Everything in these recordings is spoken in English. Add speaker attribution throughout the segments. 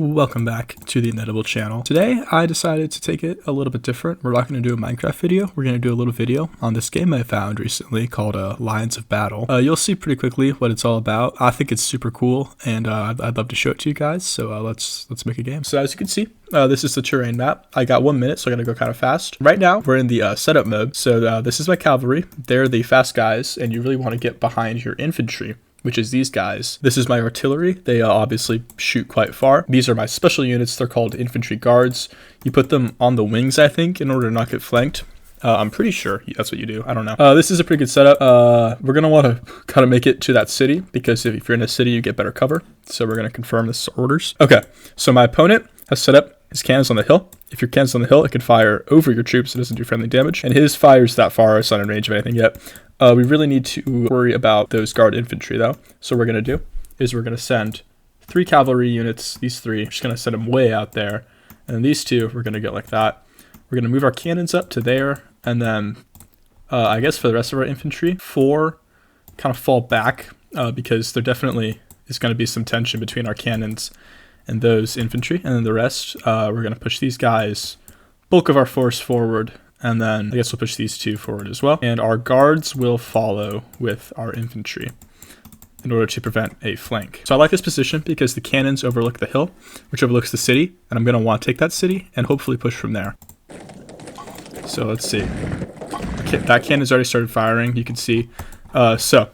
Speaker 1: Welcome back to the Inedible channel. Today, I decided to take it a little bit different. We're not going to do a Minecraft video. We're going to do a little video on this game I found recently called Lines of Battle. You'll see pretty quickly what it's all about. I think it's super cool, and I'd love to show it to you guys. So let's make a game. So as you can see, this is the terrain map. I got 1 minute, so I'm going to go kind of fast. Right now, we're in the setup mode. So this is my cavalry. They're the fast guys, and you really want to get behind your infantry, which is these guys. This is my artillery. They obviously shoot quite far. These are my special units. They're called infantry guards. You put them on the wings, I think, in order to not get flanked. I'm pretty sure that's what you do. I don't know. This is a pretty good setup. We're going to want to kind of make it to that city, because if you're in a city, you get better cover. So we're going to confirm this orders. Okay, so my opponent has set up his cannons on the hill. If your cannon's on the hill, it can fire over your troops. It doesn't do friendly damage. And his fire's that far. It's not in range of anything yet. We really need to worry about those guard infantry, though. So what we're going to do is we're going to send 3 cavalry units, these 3. We're just going to send them way out there. And then these 2, we're going to go like that. We're going to move our cannons up to there. And then, I guess for the rest of our infantry, 4 kind of fall back because there definitely is going to be some tension between our cannons and those infantry. And then the rest, we're going to push these guys, bulk of our force forward. And then I guess we'll push these 2 forward as well. And our guards will follow with our infantry in order to prevent a flank. So I like this position because the cannons overlook the hill, which overlooks the city. And I'm going to want to take that city and hopefully push from there. So let's see. Okay, that cannon's already started firing. You can see. So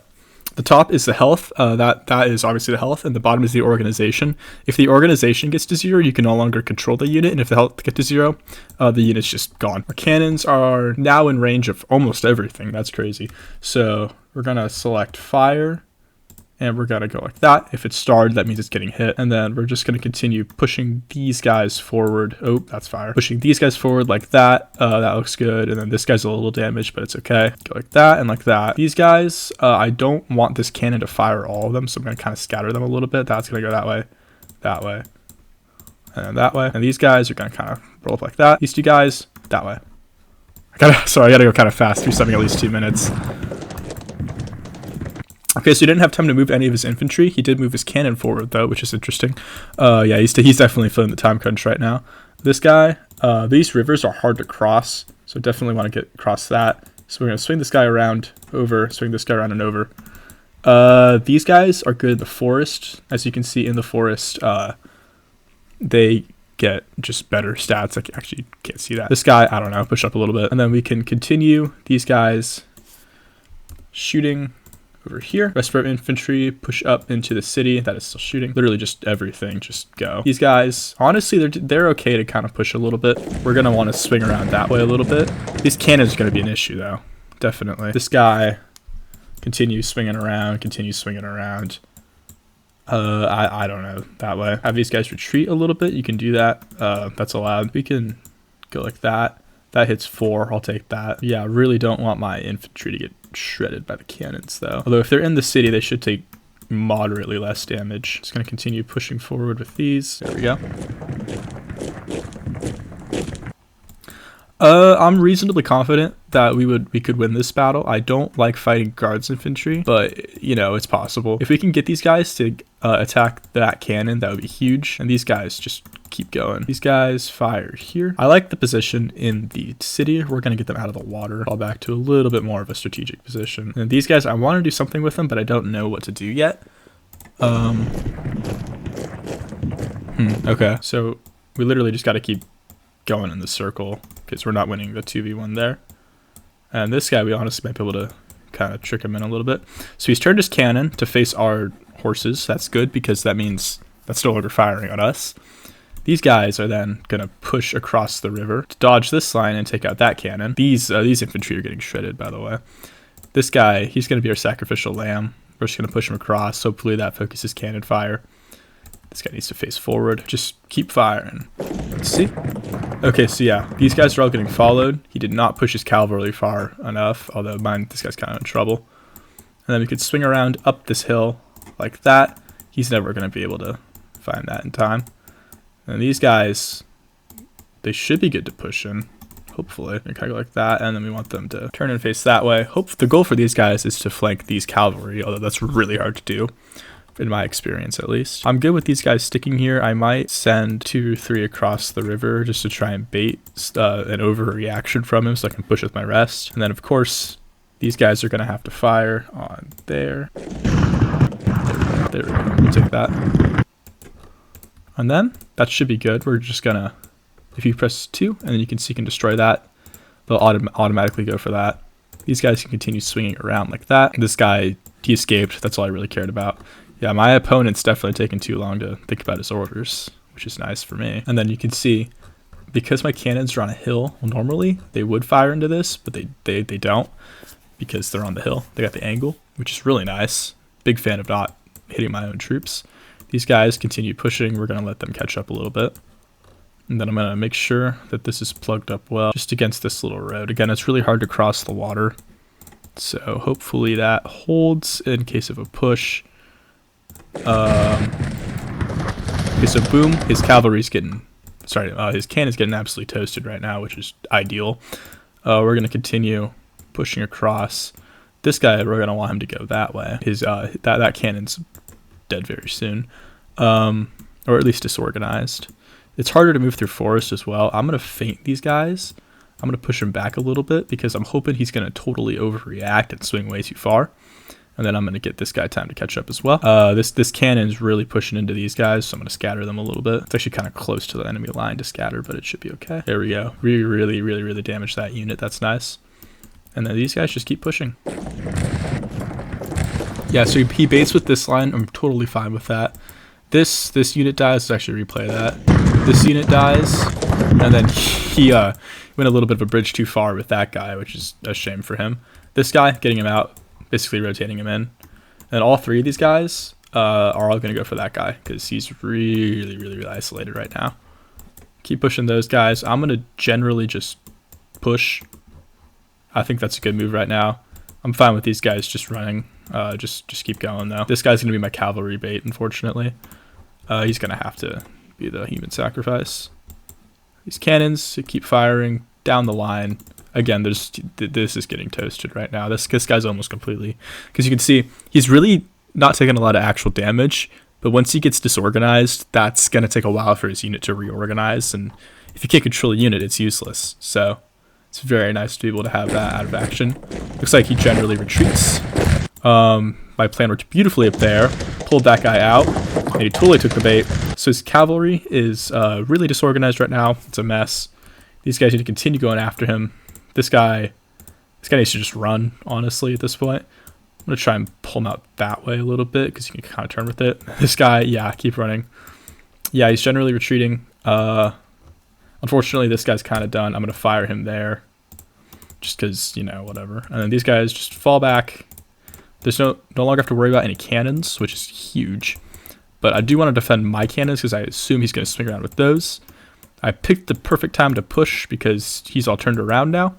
Speaker 1: the top is the health. That is obviously the health, and the bottom is the organization. If the organization gets to 0, you can no longer control the unit, and if the health gets to 0, the unit's just gone. Our cannons are now in range of almost everything. That's crazy. So we're gonna select fire, and we're gonna go like that. If it's starred, that means it's getting hit, and then we're just gonna continue pushing these guys forward. Oh, that's fire. Pushing these guys forward like that. That looks good. And then this guy's a little damaged, but it's okay. Go like that and like that. These guys, I don't want this cannon to fire all of them, so I'm gonna kind of scatter them a little bit. That's gonna go that way, and that way. And these guys are gonna kind of roll up like that. These 2 guys, that way. I gotta go kind of fast through something, at least 2 minutes. Okay, so he didn't have time to move any of his infantry. He did move his cannon forward, though, which is interesting. Yeah, he's definitely feeling the time crunch right now. This guy, these rivers are hard to cross, so definitely want to get across that. So we're going to swing this guy around, over, swing this guy around and over. These guys are good in the forest. As you can see in the forest, they get just better stats. I actually can't see that. This guy, I don't know, push up a little bit. And then we can continue these guys shooting over here. Rest of our infantry push up into the city. That is still shooting. Literally just everything, just go. These guys, honestly, they're okay to kind of push a little bit. We're going to want to swing around that way a little bit. These cannons are going to be an issue, though. Definitely. This guy continues swinging around, I don't know, that way. Have these guys retreat a little bit. You can do that. That's allowed. We can go like that. That hits 4. I'll take that. Yeah, I really don't want my infantry to get shredded by the cannons, though. Although if they're in the city, they should take moderately less damage. Just going to continue pushing forward with these. There we go. I'm reasonably confident that we could win this battle. I don't like fighting guards infantry, but you know, it's possible. If we can get these guys to attack that cannon, that would be huge. And these guys just keep going. These guys fire here. I like the position in the city. We're going to get them out of the water. Fall back to a little bit more of a strategic position. And these guys, I want to do something with them, but I don't know what to do yet. Okay, so we literally just got to keep going in the circle because we're not winning the 2v1 there. And this guy, we honestly might be able to kind of trick him in a little bit. So he's turned his cannon to face our horses. That's good because that means that's no longer firing on us. These guys are then going to push across the river to dodge this line and take out that cannon. These infantry are getting shredded, by the way. This guy, he's going to be our sacrificial lamb. We're just going to push him across. Hopefully that focuses cannon fire. This guy needs to face forward. Just keep firing. Let's see. Okay, so yeah, these guys are all getting followed. He did not push his cavalry far enough, although this guy's kind of in trouble. And then we could swing around up this hill like that. He's never going to be able to find that in time. And these guys, they should be good to push in, hopefully. Kind of go like that, and then we want them to turn and face that way. The goal for these guys is to flank these cavalry, although that's really hard to do. in my experience at least. I'm good with these guys sticking here. I might send 2 or 3 across the river just to try and bait an overreaction from him so I can push with my rest. And then of course, these guys are going to have to fire on there. There we go. We'll take that. And then that should be good. We're just going to, if you press 2, and then you can see you can destroy that, they'll automatically go for that. These guys can continue swinging around like that. This guy, he escaped. That's all I really cared about. Yeah, my opponent's definitely taking too long to think about his orders, which is nice for me. And then you can see, because my cannons are on a hill, well, normally they would fire into this, but they don't because they're on the hill. They got the angle, which is really nice. Big fan of not hitting my own troops. These guys continue pushing. We're going to let them catch up a little bit. And then I'm going to make sure that this is plugged up well just against this little road. Again, it's really hard to cross the water. So hopefully that holds in case of a push. Okay, so boom, his cavalry's getting, his cannon's getting absolutely toasted right now, which is ideal. We're going to continue pushing across. This guy, we're going to want him to go that way. His that cannon's dead very soon, or at least disorganized. It's harder to move through forest as well. I'm going to feint these guys. I'm going to push him back a little bit because I'm hoping he's going to totally overreact and swing way too far. And then I'm going to get this guy time to catch up as well. This cannon's really pushing into these guys, so I'm going to scatter them a little bit. It's actually kind of close to the enemy line to scatter, but it should be okay. There we go. Really damaged that unit. That's nice. And then these guys just keep pushing. Yeah, so he baits with this line. I'm totally fine with that. This unit dies. Let's actually replay that. This unit dies, and then he went a little bit of a bridge too far with that guy, which is a shame for him. This guy, getting him out, basically rotating him in. And all 3 of these guys are all going to go for that guy because he's really isolated right now. Keep pushing those guys. I'm going to generally just push. I think that's a good move right now. I'm fine with these guys just running. Just keep going though. This guy's going to be my cavalry bait, unfortunately. He's going to have to be the human sacrifice. These cannons keep firing down the line. Again, this is getting toasted right now. This guy's almost completely, because you can see he's really not taking a lot of actual damage, but once he gets disorganized, that's going to take a while for his unit to reorganize, and if you can't control a unit, it's useless. So it's very nice to be able to have that out of action. Looks like he generally retreats. My plan worked beautifully up there. Pulled that guy out, and he totally took the bait. So his cavalry is really disorganized right now. It's a mess. These guys need to continue going after him. This guy needs to just run, honestly, at this point. I'm going to try and pull him out that way a little bit because you can kind of turn with it. This guy, yeah, keep running. Yeah, he's generally retreating. Unfortunately, this guy's kind of done. I'm going to fire him there just because, you know, whatever. And then these guys just fall back. There's no longer have to worry about any cannons, which is huge. But I do want to defend my cannons because I assume he's going to swing around with those. I picked the perfect time to push because he's all turned around now.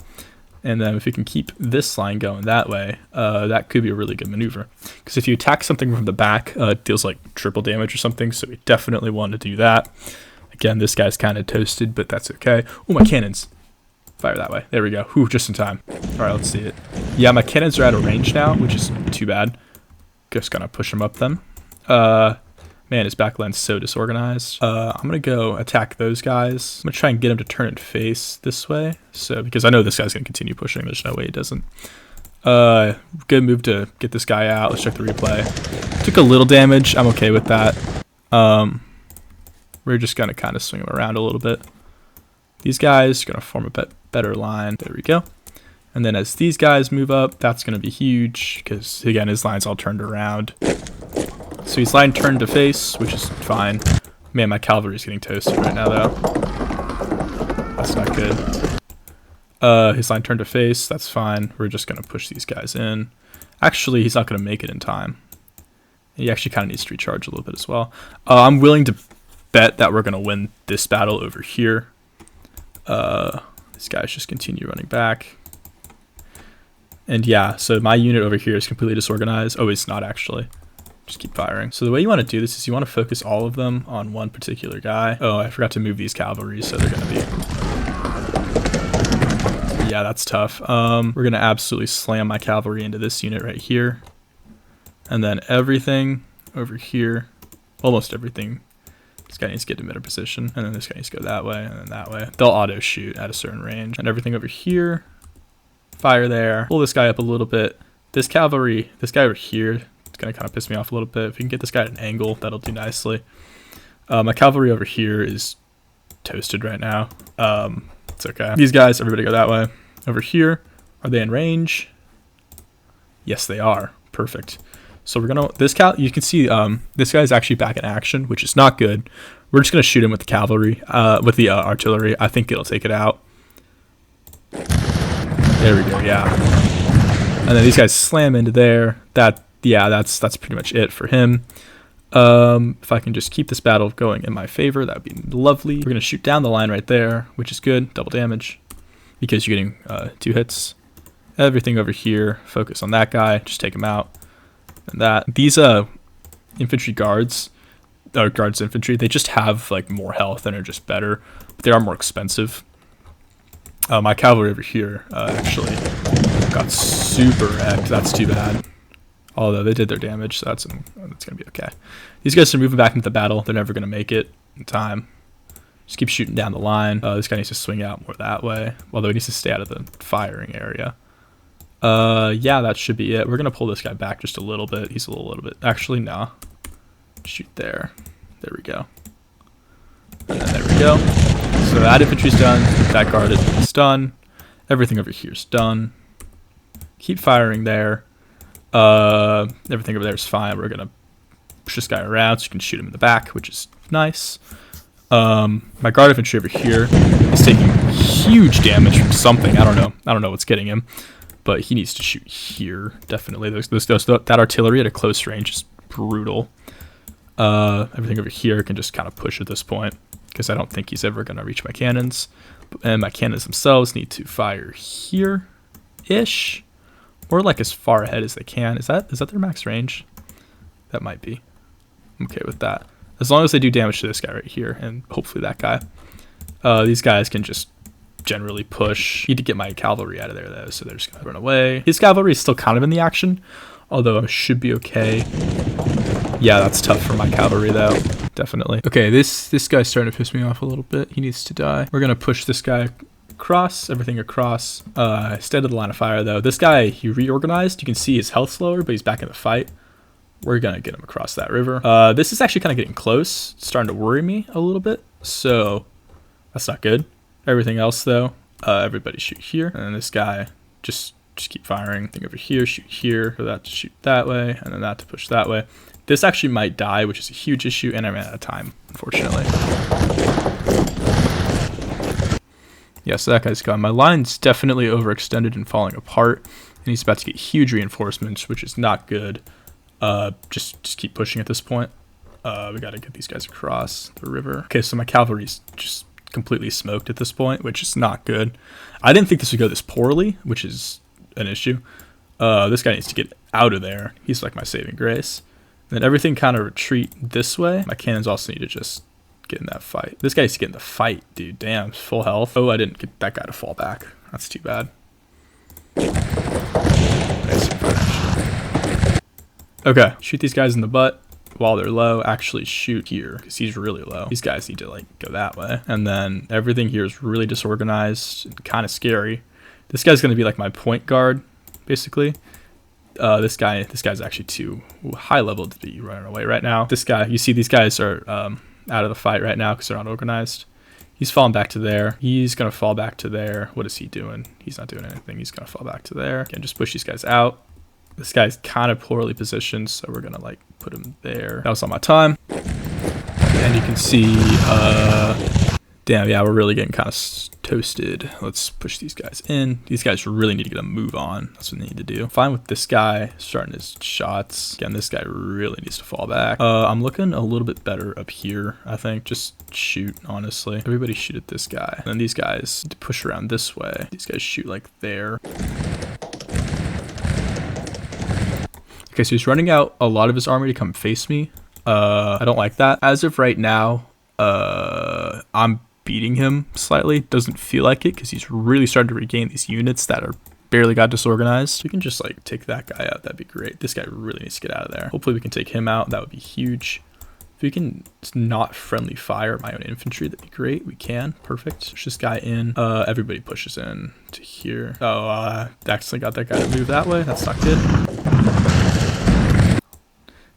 Speaker 1: And then if we can keep this line going that way, that could be a really good maneuver. Because if you attack something from the back, it deals like triple damage or something. So we definitely want to do that. Again, this guy's kind of toasted, but that's okay. Oh, my cannons. Fire that way. There we go. Whew, just in time. All right, let's see it. Yeah, my cannons are out of range now, which is too bad. Just gonna push them up then. Man, his backline's so disorganized. I'm gonna go attack those guys. I'm gonna try and get him to turn and face this way. So, because I know this guy's gonna continue pushing. There's no way he doesn't. Good move to get this guy out. Let's check the replay. Took a little damage. I'm okay with that. We're just gonna kind of swing him around a little bit. These guys are gonna form a better line. There we go. And then as these guys move up, that's gonna be huge because again, his line's all turned around. So he's line turned to face, which is fine. Man, my cavalry's getting toasted right now, though. That's not good. His line turned to face, that's fine. We're just going to push these guys in. Actually, he's not going to make it in time. He actually kind of needs to recharge a little bit as well. I'm willing to bet that we're going to win this battle over here. These guys just continue running back. And yeah, so my unit over here is completely disorganized. Oh, it's not actually. Just keep firing. So the way you want to do this is you want to focus all of them on one particular guy. Oh, I forgot to move these cavalry, so they're going to be... Yeah, that's tough. We're going to absolutely slam my cavalry into this unit right here. And then everything over here. Almost everything. This guy needs to get to middle position, and then this guy needs to go that way, and then that way. They'll auto shoot at a certain range. And everything over here, fire there. Pull this guy up a little bit. This cavalry, this guy over here, it's gonna kind of piss me off a little bit. If you can get this guy at an angle, that'll do nicely. My cavalry over here is toasted right now. It's okay. These guys, everybody go that way. Over here, are they in range? Yes, they are. Perfect. So we're gonna, you can see this guy's actually back in action, which is not good. We're just gonna shoot him with the cavalry, with the artillery. I think it'll take it out. There we go, yeah. And then these guys slam into there. That's pretty much it for him. If I can just keep this battle going in my favor, that would be lovely. We're gonna shoot down the line right there, which is good, double damage, because you're getting 2 hits. Everything over here, focus on that guy, just take him out. And that these infantry guards, or guards infantry, they just have like more health and are just better, but they are more expensive. My cavalry over here actually got super wrecked. That's too bad. Although they did their damage, so that's gonna be okay. These guys are moving back into the battle. They're never gonna make it in time. Just keep shooting down the line. This guy needs to swing out more that way, although he needs to stay out of the firing area. Yeah, that should be it. We're gonna pull this guy back just a little bit. He's a little bit, actually, nah. Shoot there. There we go. And then there we go. So that infantry's done. That guard is done. Everything over here is done. Keep firing there. Everything over there is fine. We're gonna push this guy around so you can shoot him in the back, which is nice. My guard infantry over here is taking huge damage from something. I don't know what's getting him, but he needs to shoot here. Definitely. That artillery at a close range is brutal. Everything over here can just kind of push at this point, because I don't think he's ever going to reach my cannons. And my cannons themselves need to fire here-ish, or like as far ahead as they can. Is that their max range? That might be. I'm okay with that. As long as they do damage to this guy right here, and hopefully that guy. These guys can just generally push. Need to get my cavalry out of there though, so they're just gonna run away. His cavalry is still kind of in the action, although I should be okay. Yeah, that's tough for my cavalry though, definitely. Okay, this guy's starting to piss me off a little bit. He needs to die. We're gonna push this guy across, everything across. Instead of the line of fire though, this guy, he reorganized. You can see his health's lower, but he's back in the fight. We're gonna get him across that river. This is actually kind of getting close. It's starting to worry me a little bit, so that's not good. Everything else though, everybody shoot here, and then this guy just keep firing. Thing over here, shoot here, for that to shoot that way, and then that to push that way. This actually might die, which is a huge issue, and I ran out of time, unfortunately. Yeah, so that guy's gone. My line's definitely overextended and falling apart, and he's about to get huge reinforcements, which is not good. Just keep pushing at this point. We gotta get these guys across the river. Okay, so my cavalry's just completely smoked at this point, which is not good. I didn't think this would go this poorly, which is an issue. This guy needs to get out of there. He's like my saving grace. And then everything kind of retreat this way. My cannons also need to just get in that fight. This guy needs to get in the fight, dude. Damn, full health. Oh, I didn't get that guy to fall back. That's too bad. Okay, shoot these guys in the butt while they're low. Actually shoot here, because he's really low. These guys need to like go that way. And then everything here is really disorganized and kind of scary. This guy's going to be like my point guard, basically. This guy's actually too high level to be running away right now. This guy, you see these guys are out of the fight right now because they're not organized. He's falling back to there. He's going to fall back to there. What is he doing? He's not doing anything. He's going to fall back to there. Again, just push these guys out. This guy's kind of poorly positioned, so we're going to like put him there. That was on my time. And you can see, damn, yeah, we're really getting kind of toasted. Let's push these guys in. These guys really need to get a move on. That's what they need to do. Fine with this guy starting his shots. Again, this guy really needs to fall back. I'm looking a little bit better up here, I think. Just shoot, honestly. Everybody shoot at this guy. And then these guys need to push around this way. These guys shoot like there. Okay, so he's running out a lot of his army to come face me. I don't like that. As of right now, I'm beating him slightly. Doesn't feel like it because he's really starting to regain these units that are barely got disorganized. We can just like take that guy out. That'd be great. This guy really needs to get out of there. Hopefully we can take him out. That would be huge. If we can not friendly fire my own infantry, that'd be great. We can. Perfect. Push this guy in. Everybody pushes in to here. Oh, accidentally got that guy to move that way. That's not good.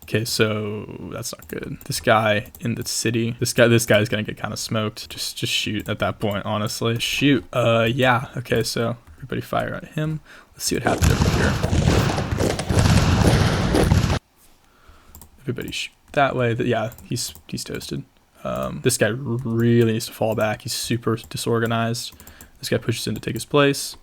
Speaker 1: Okay, so that's not good. This guy in the city, this guy's gonna get kind of smoked. Just shoot at that point, honestly. Shoot. Yeah. Okay, so everybody fire at him. Let's see what happens over here. Everybody shoot that way. Yeah, he's toasted. This guy really needs to fall back. He's super disorganized. This guy pushes in to take his place.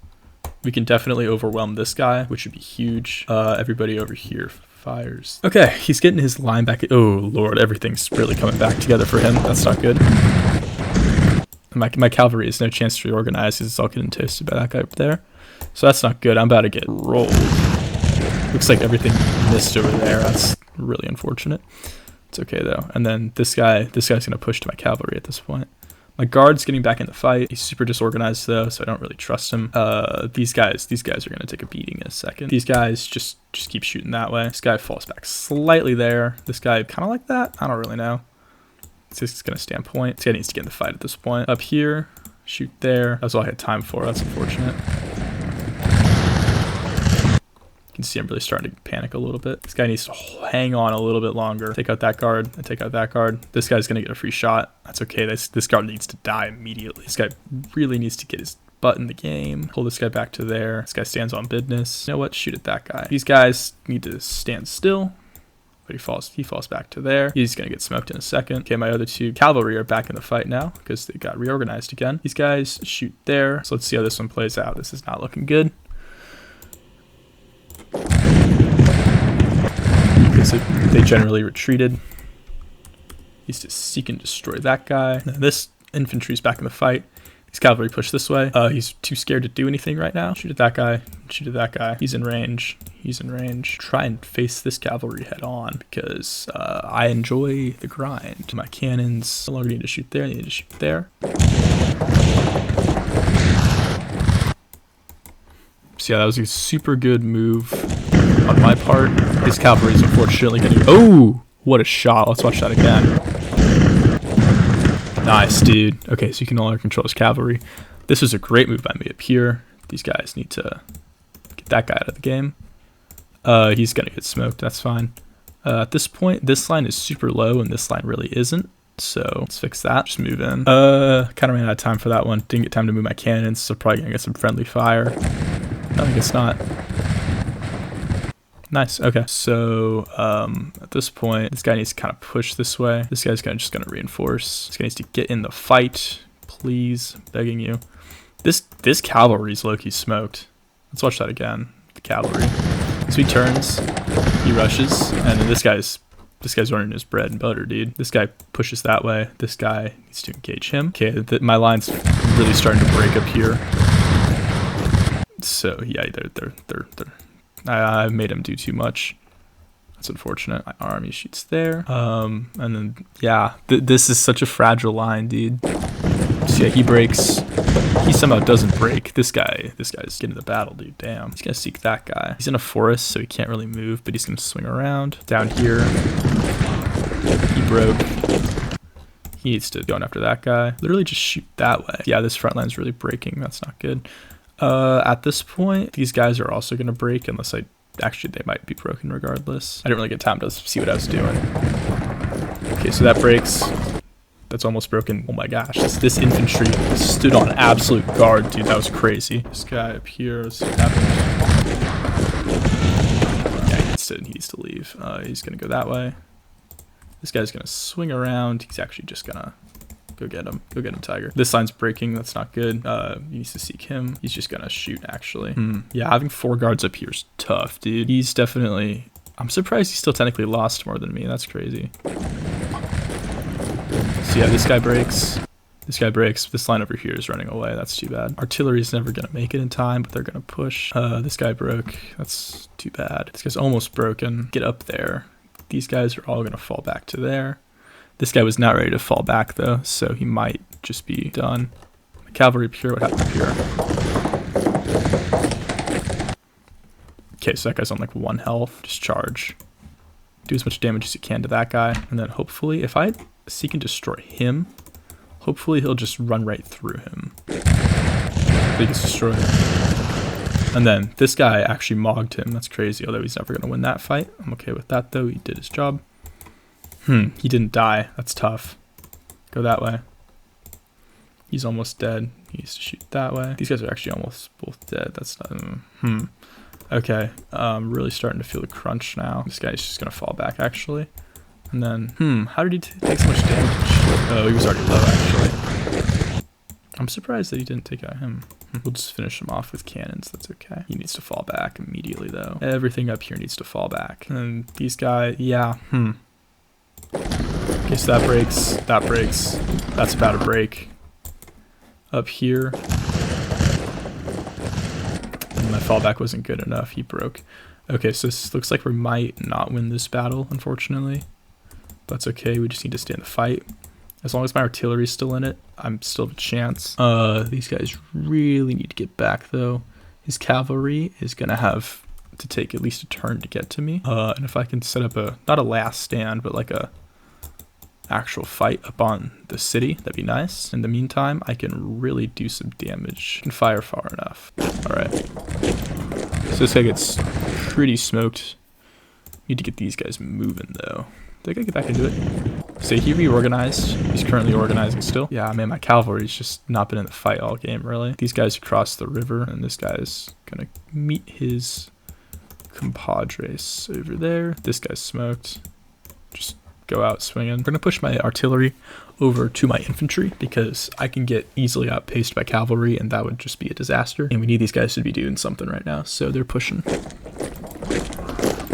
Speaker 1: We can definitely overwhelm this guy, which would be huge. Everybody over here fires. Okay, he's getting his line back. Oh lord, everything's really coming back together for him. That's not good. My cavalry has no chance to reorganize because it's all getting toasted by that guy up there. So that's not good. I'm about to get rolled. Looks like everything missed over there. That's really unfortunate. It's okay though. And then this guy's gonna push to my cavalry at this point. My guard's getting back in the fight. He's super disorganized though, so I don't really trust him. These guys are gonna take a beating in a second. These guys just keep shooting that way. This guy falls back slightly there. This guy kind of like that. I don't really know. It's just gonna stand point. This guy needs to get in the fight at this point. Up here, shoot there. That's all I had time for. That's unfortunate. You can see I'm really starting to panic a little bit. This guy needs to hang on a little bit longer. Take out that guard and take out that guard. This guy's gonna get a free shot. That's okay. This guard needs to die immediately. This guy really needs to get his butt in the game. Pull this guy back to there. This guy stands on business. You know what? Shoot at that guy. These guys need to stand still. But he falls back to there. He's gonna get smoked in a second. Okay, my other two cavalry are back in the fight now because they got reorganized again. These guys shoot there. So let's see how this one plays out. This is not looking good. So they generally retreated. He's to seek and destroy that guy. Now this infantry's back in the fight. These cavalry push this way. He's too scared to do anything right now. Shoot at that guy. Shoot at that guy. He's in range. He's in range. Try and face this cavalry head on because I enjoy the grind. My cannons no longer need to shoot there. They need to shoot there. So yeah, that was a super good move on my part. His cavalry is unfortunately going to... Oh! What a shot. Let's watch that again. Nice, dude. Okay, so you can no longer control his cavalry. This was a great move by me up here. These guys need to get that guy out of the game. He's going to get smoked. That's fine. At this point, this line is super low, and this line really isn't. So let's fix that. Just move in. Kind of ran out of time for that one. Didn't get time to move my cannons, so probably going to get some friendly fire. No, I guess not. Nice. Okay. So at this point, this guy needs to kind of push this way. This guy's just gonna reinforce. This guy needs to get in the fight, please. I'm begging you. This cavalry's low-key smoked. Let's watch that again. The cavalry. So he turns, he rushes, and then this guy's running his bread and butter, dude. This guy pushes that way. This guy needs to engage him. Okay, my line's really starting to break up here. So yeah, I made him do too much. That's unfortunate. My army shoots there. And then yeah, this is such a fragile line, dude. So yeah, he breaks. He somehow doesn't break. This guy's getting the battle, dude. Damn. He's gonna seek that guy. He's in a forest, so he can't really move, but he's gonna swing around. Down here. He broke. He needs to go after that guy. Literally just shoot that way. Yeah, this front line's really breaking. That's not good. At this point, these guys are also going to break unless actually they might be broken regardless. I didn't really get time to see what I was doing. Okay, so that breaks. That's almost broken. Oh my gosh, this infantry stood on absolute guard, dude. That was crazy. This guy up here, let's see what happens. Yeah, he needs to leave. He's going to go that way. This guy's going to swing around. He's actually just going to go get him. Go get him, Tiger. This line's breaking. That's not good. He needs to seek him. He's just gonna shoot, actually. Yeah, having 4 guards up here is tough, dude. He's definitely... I'm surprised he's still technically lost more than me. That's crazy. So yeah, this guy breaks. This guy breaks. This line over here is running away. That's too bad. Artillery's never gonna make it in time, but they're gonna push. This guy broke. That's too bad. This guy's almost broken. Get up there. These guys are all gonna fall back to there. This guy was not ready to fall back though, so he might just be done. Cavalry up here, what happened up here? Okay, so that guy's on like 1 health. Just charge. Do as much damage as you can to that guy. And then hopefully, if I seek and destroy him, hopefully he'll just run right through him. So he gets destroyed. And then this guy actually mogged him. That's crazy, although he's never going to win that fight. I'm okay with that, though. He did his job. He didn't die. That's tough. Go that way. He's almost dead. He needs to shoot that way. These guys are actually almost both dead. That's not... Okay. Really starting to feel the crunch now. This guy's just going to fall back, actually. And then... How did he take so much damage? Oh, he was already low, actually. I'm surprised that he didn't take out him. We'll just finish him off with cannons. That's okay. He needs to fall back immediately, though. Everything up here needs to fall back. And these guys... Yeah. Okay, so that breaks. That breaks. That's about to break. Up here. And my fallback wasn't good enough. He broke. Okay, so this looks like we might not win this battle, unfortunately. But it's okay. We just need to stay in the fight. As long as my artillery's still in it, I'm still have a chance. These guys really need to get back, though. His cavalry is going to have to take at least a turn to get to me. And if I can set up a, not a last stand, but like a actual fight up on the city, that'd be nice. In the meantime, I can really do some damage. I can fire far enough. All right. So this guy gets pretty smoked. Need to get these guys moving, though. Did I get back into it? So he reorganized. He's currently organizing still. Yeah, man, my cavalry's just not been in the fight all game, really. These guys across the river, and this guy's gonna meet his compadres over there. This guy's smoked. Just go out swinging. I'm gonna push my artillery over to my infantry because I can get easily outpaced by cavalry, and that would just be a disaster. And we need these guys to be doing something right now, so they're pushing.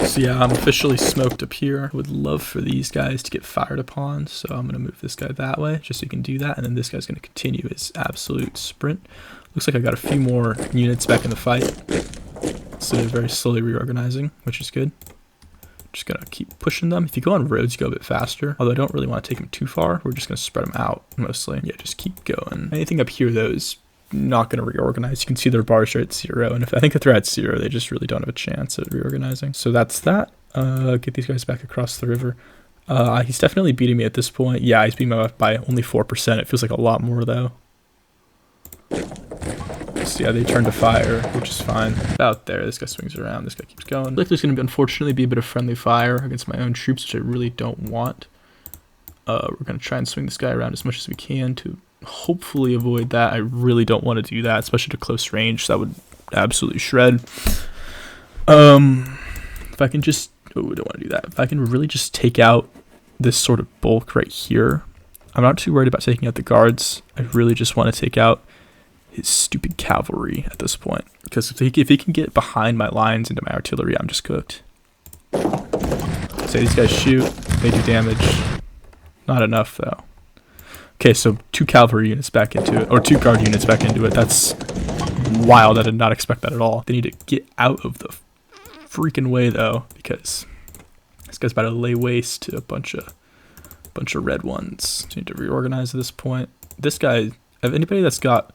Speaker 1: So yeah, I'm officially smoked up here. I would love for these guys to get fired upon, so I'm going to move this guy that way, just so he can do that, and then this guy's going to continue his absolute sprint. Looks like I got a few more units back in the fight, so they're very slowly reorganizing, which is good. Just going to keep pushing them. If you go on roads, you go a bit faster, although I don't really want to take them too far. We're just going to spread them out, mostly. Yeah, just keep going. Anything up here, though, is not going to reorganize. You can see their bars are at 0, and if I think if they're at 0, they just really don't have a chance at reorganizing. So that's that. Get these guys back across the river. He's definitely beating me at this point. Yeah, he's beating me by only 4%. It feels like a lot more, though. So yeah, they turn to fire, which is fine. About there, this guy swings around. This guy keeps going. I feel like there's going to unfortunately be a bit of friendly fire against my own troops, which I really don't want. We're going to try and swing this guy around as much as we can to hopefully avoid that. I really don't want to do that, especially to close range. That would absolutely shred. If I can just... Oh, we don't want to do that. If I can really just take out this sort of bulk right here. I'm not too worried about taking out the guards. I really just want to take out his stupid cavalry at this point. Because if he can get behind my lines into my artillery, I'm just cooked. So these guys shoot. They do damage. Not enough, though. Okay, so 2 cavalry units back into it, or 2 guard units back into it. That's wild. I did not expect that at all. They need to get out of the freaking way, though, because this guy's about to lay waste to a bunch of red ones. So need to reorganize at this point. This guy, if anybody that's got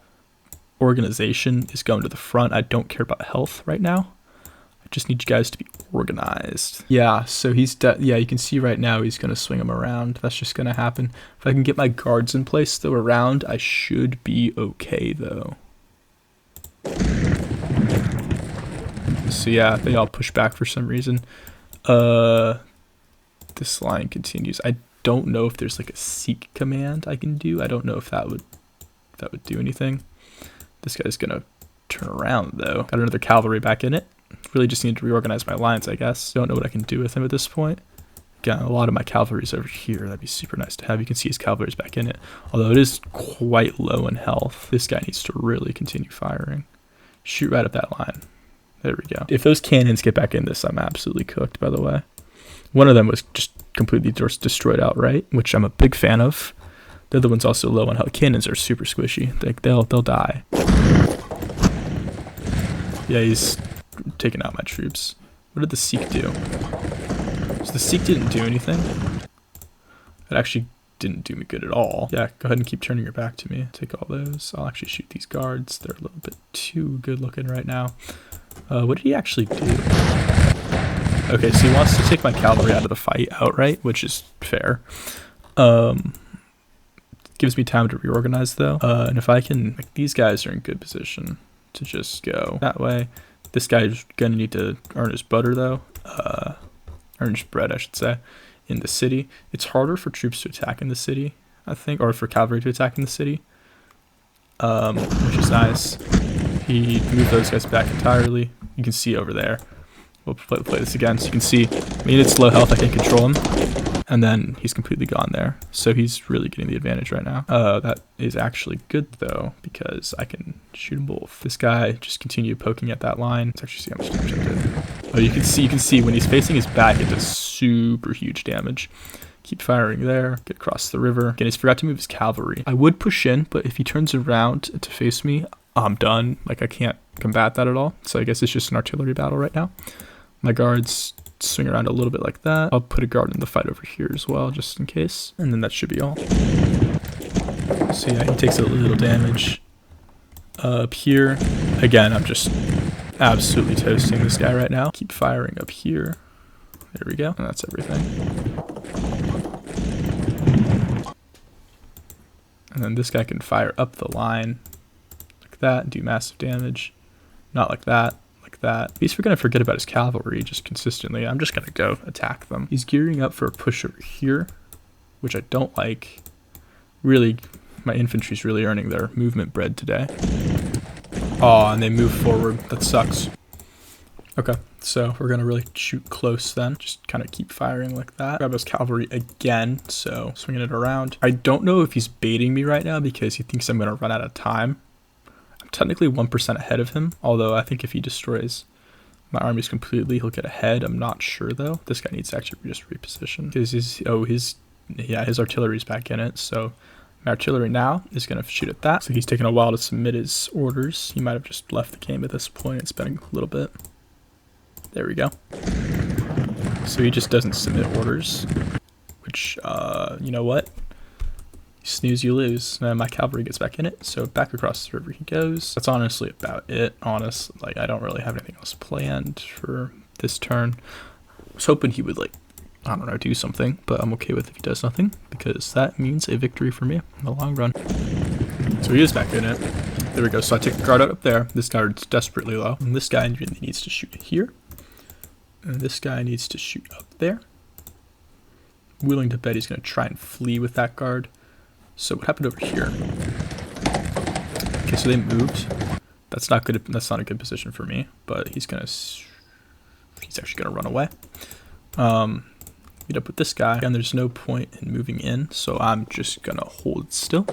Speaker 1: organization is going to the front. I don't care about health right now. I just need you guys to be organized. Yeah, so he's yeah, you can see right now he's going to swing him around. That's just going to happen. If I can get my guards in place though around, I should be okay though. So yeah, they all push back for some reason. This line continues. I don't know if there's like a seek command I can do. I don't know if that would do anything. This guy's gonna turn around though. Got another cavalry back in it. Really just need to reorganize my lines, I guess. Don't know what I can do with him at this point. Again, a lot of my cavalry's over here. That'd be super nice to have. You can see his cavalry's back in it. Although it is quite low in health. This guy needs to really continue firing. Shoot right at that line. There we go. If those cannons get back in this, I'm absolutely cooked, by the way. One of them was just completely destroyed outright, which I'm a big fan of. The other one's also low on health. Cannons are super squishy. They'll die. Yeah, he's taking out my troops. What did the Sikh do? So the Sikh didn't do anything. It actually didn't do me good at all. Yeah, go ahead and keep turning your back to me. Take all those. I'll actually shoot these guards. They're a little bit too good looking right now. What did he actually do? Okay, so he wants to take my cavalry out of the fight outright, which is fair. Gives me time to reorganize though. And if I can, like, these guys are in good position to just go that way. This guy's gonna need to earn his butter though. Earn his bread, I should say, in the city. It's harder for troops to attack in the city, I think, or for cavalry to attack in the city, which is nice. He moved those guys back entirely. You can see over there. We'll play this again, so you can see, I mean, it's low health, I can control him, and then he's completely gone there. So he's really getting the advantage right now. That is actually good though, because I can shoot them both. This guy just continue poking at that line. Let's actually see how much damage I did. Oh, you can see when he's facing his back, it does super huge damage. Keep firing there, get across the river. Again, he's forgot to move his cavalry. I would push in, but if he turns around to face me, I'm done. Like, I can't combat that at all. So I guess it's just an artillery battle right now. My guards swing around a little bit like that. I'll put a guard in the fight over here as well, just in case. And then that should be all. So yeah, he takes a little damage. Up here, again, I'm just absolutely toasting this guy right now. Keep firing up here. There we go. And that's everything. And then this guy can fire up the line like that and do massive damage. Not like that. That. He's going to forget about his cavalry just consistently. I'm just going to go attack them. He's gearing up for a push over here, which I don't like. Really, my infantry's really earning their movement bread today. Oh, and they move forward. That sucks. Okay, so we're going to really shoot close then. Just kind of keep firing like that. Grab his cavalry again, so swinging it around. I don't know if he's baiting me right now because he thinks I'm going to run out of time. Technically 1% ahead of him, although I think if he destroys my armies completely, he'll get ahead. I'm not sure though. This guy needs to actually just reposition because his artillery's back in it. So my artillery now is going to shoot at that. So he's taking a while to submit his orders. He might have just left the game at this point. It's been a little bit. There we go. So he just doesn't submit orders, which, you know what? Snooze, you lose. And my cavalry gets back in it, so back across the river he goes. That's honestly about it. Like, I don't really have anything else planned for this turn. I was hoping he would, like, I don't know, do something, but I'm okay with if he does nothing, because that means a victory for me in the long run. So he is back in it. There we go. So I take the guard out up there. This guard's desperately low, and this guy really needs to shoot here, and this guy needs to shoot up there. I'm willing to bet he's going to try and flee with that guard. So what happened over here? Okay, so they moved. That's not good. That's not a good position for me. But he's actually gonna run away. Meet up with this guy, and there's no point in moving in, so I'm just gonna hold still.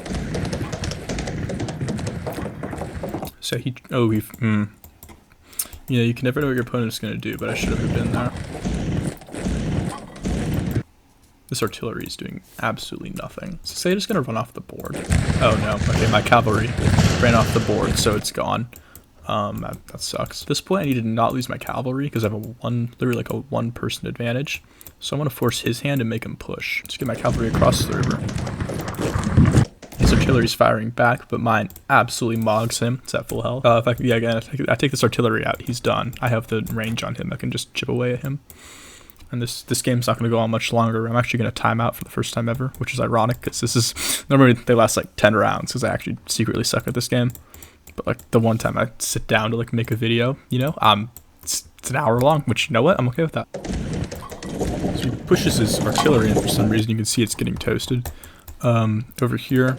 Speaker 1: So you know, you can never know what your opponent's gonna do, but I should have moved in there. This artillery is doing absolutely nothing. So say it's going to run off the board. Oh no, okay, my cavalry ran off the board, so it's gone. That sucks. At this point, I need to not lose my cavalry because I have literally like a one-person advantage. So I'm going to force his hand and make him push. Just get my cavalry across the river. His artillery's firing back, but mine absolutely mogs him. It's at full health. Again, I take this artillery out. He's done. I have the range on him. I can just chip away at him. And this game's not going to go on much longer. I'm actually going to time out for the first time ever, which is ironic because this is normally they last like 10 rounds because I actually secretly suck at this game. But like the one time I sit down to like make a video, you know, it's an hour long, which, you know what, I'm okay with that. So he pushes his artillery in for some reason. You can see it's getting toasted. Over here,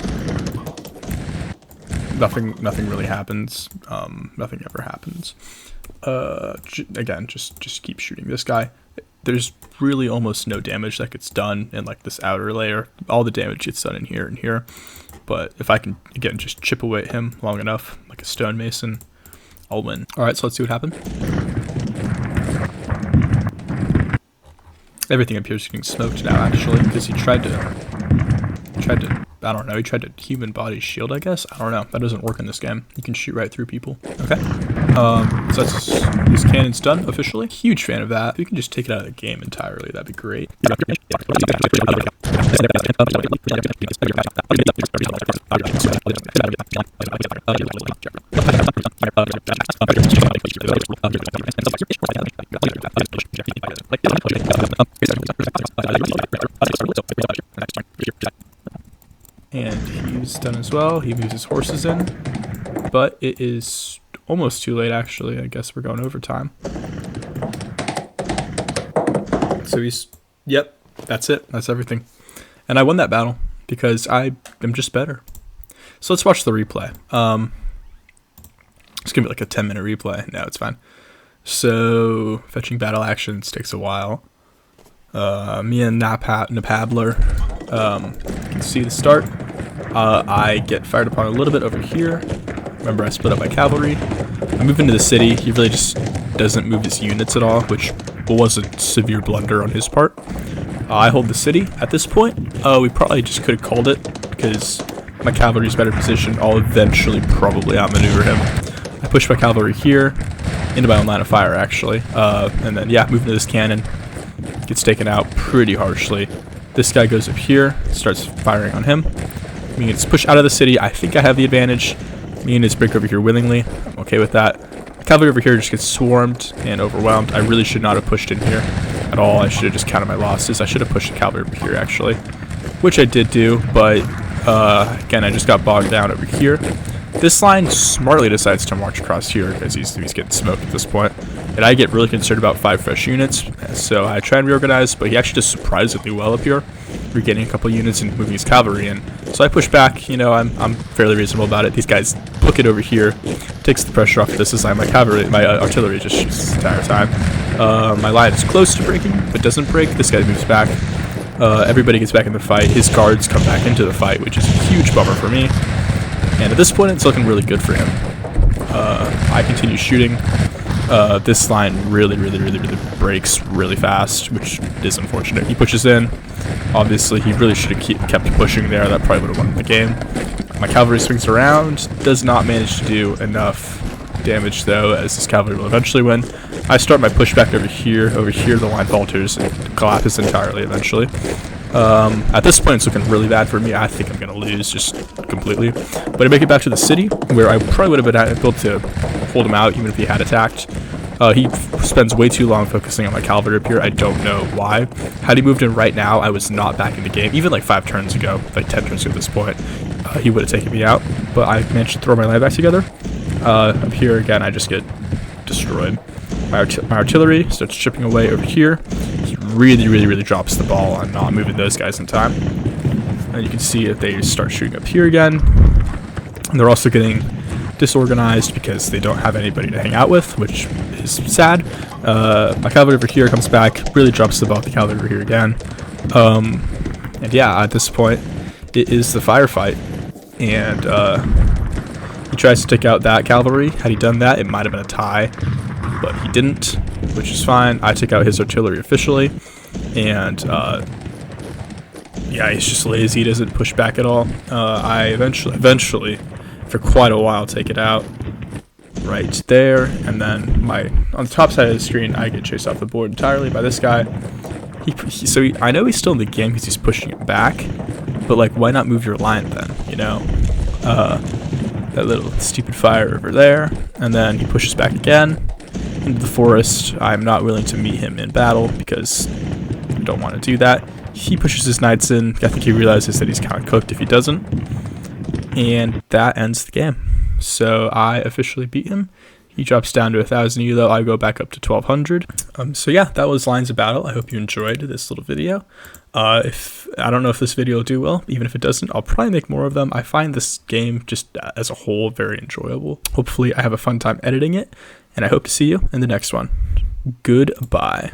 Speaker 1: nothing really happens. Nothing ever happens. Again, just keep shooting this guy. There's really almost no damage that gets done in like this outer layer. All the damage gets done in here and here. But if I can, again, just chip away at him long enough, like a stonemason, I'll win. All right, so let's see what happened. Everything up here is getting smoked now, actually, because he tried to I don't know, he tried to human body shield, I guess. I don't know. That doesn't work in this game. You can shoot right through people. Okay. So that's this cannon's done officially. Huge fan of that. If you can just take it out of the game entirely, that'd be great. And he's done as well. He moves his horses in, but it is almost too late actually. I guess we're going overtime. So yep, that's it. That's everything. And I won that battle because I am just better. So let's watch the replay. It's gonna be like a 10-minute replay. No, it's fine. So fetching battle actions takes a while. Me and Napabler can see the start. I get fired upon a little bit over here. Remember, I split up my cavalry. I move into the city. He really just doesn't move his units at all, which was a severe blunder on his part. I hold the city at this point. We probably just could have called it because my cavalry's better positioned. I'll eventually probably outmaneuver him. I push my cavalry here into my own line of fire, actually. And then, yeah, move into this cannon. Gets taken out pretty harshly. This guy goes up here, starts firing on him. Me gets pushed out of the city. I think I have the advantage. Me and his break over here willingly. I'm okay with that. The cavalry over here just gets swarmed and overwhelmed. I really should not have pushed in here at all. I should have just counted my losses. I should have pushed the cavalry over here, actually, which I did do, but again, I just got bogged down over here. This line smartly decides to march across here because he's getting smoked at this point. And I get really concerned about 5 fresh units, so I try and reorganize, but he actually does surprisingly well up here, regaining a couple units and moving his cavalry in. So I push back. You know, I'm fairly reasonable about it. These guys book it over here, takes the pressure off this line. My artillery just shoots this entire time. My line is close to breaking, but doesn't break. This guy moves back. Everybody gets back in the fight. His guards come back into the fight, which is a huge bummer for me. And at this point, it's looking really good for him. I continue shooting. This line really breaks really fast, which is unfortunate. He pushes in. Obviously, he really should have kept pushing there. That probably would have won the game. My cavalry swings around. Does not manage to do enough damage, though, as this cavalry will eventually win. I start my pushback over here. Over here, the line falters and collapses entirely eventually. At this point, it's looking really bad for me. I think I'm going to lose just completely. But I make it back to the city, where I probably would have been able to hold him out, even if he had attacked. He spends way too long focusing on my cavalry up here. I don't know why. Had he moved in right now, I was not back in the game. Even like 5 turns ago, like 10 turns ago at this point, he would have taken me out. But I managed to throw my line back together. Up here, again, I just get destroyed. My artillery starts chipping away over here. He really drops the ball on not moving those guys in time. And you can see that they start shooting up here again. And they're also getting disorganized because they don't have anybody to hang out with, which is sad. My cavalry over here comes back, really drops the ball with the cavalry over here again. And yeah, at this point, it is the firefight. And he tries to take out that cavalry. Had he done that, it might have been a tie. But he didn't, which is fine. I took out his artillery officially, and yeah, he's just lazy. He doesn't push back at all. I eventually, for quite a while, take it out right there, and then on the top side of the screen, I get chased off the board entirely by this guy. I know he's still in the game because he's pushing it back, but like, why not move your line then? You know, that little stupid fire over there, and then he pushes back again into the forest. I'm not willing to meet him in battle because I don't want to do that. He pushes his knights in. I think he realizes that he's kind of cooked if he doesn't. And that ends the game. So I officially beat him. He drops down to 1,000 elo. I go back up to 1,200. So yeah, that was Lines of Battle. I hope you enjoyed this little video. I don't know if this video will do well. Even if it doesn't, I'll probably make more of them. I find this game just as a whole very enjoyable. Hopefully I have a fun time editing it. And I hope to see you in the next one. Goodbye.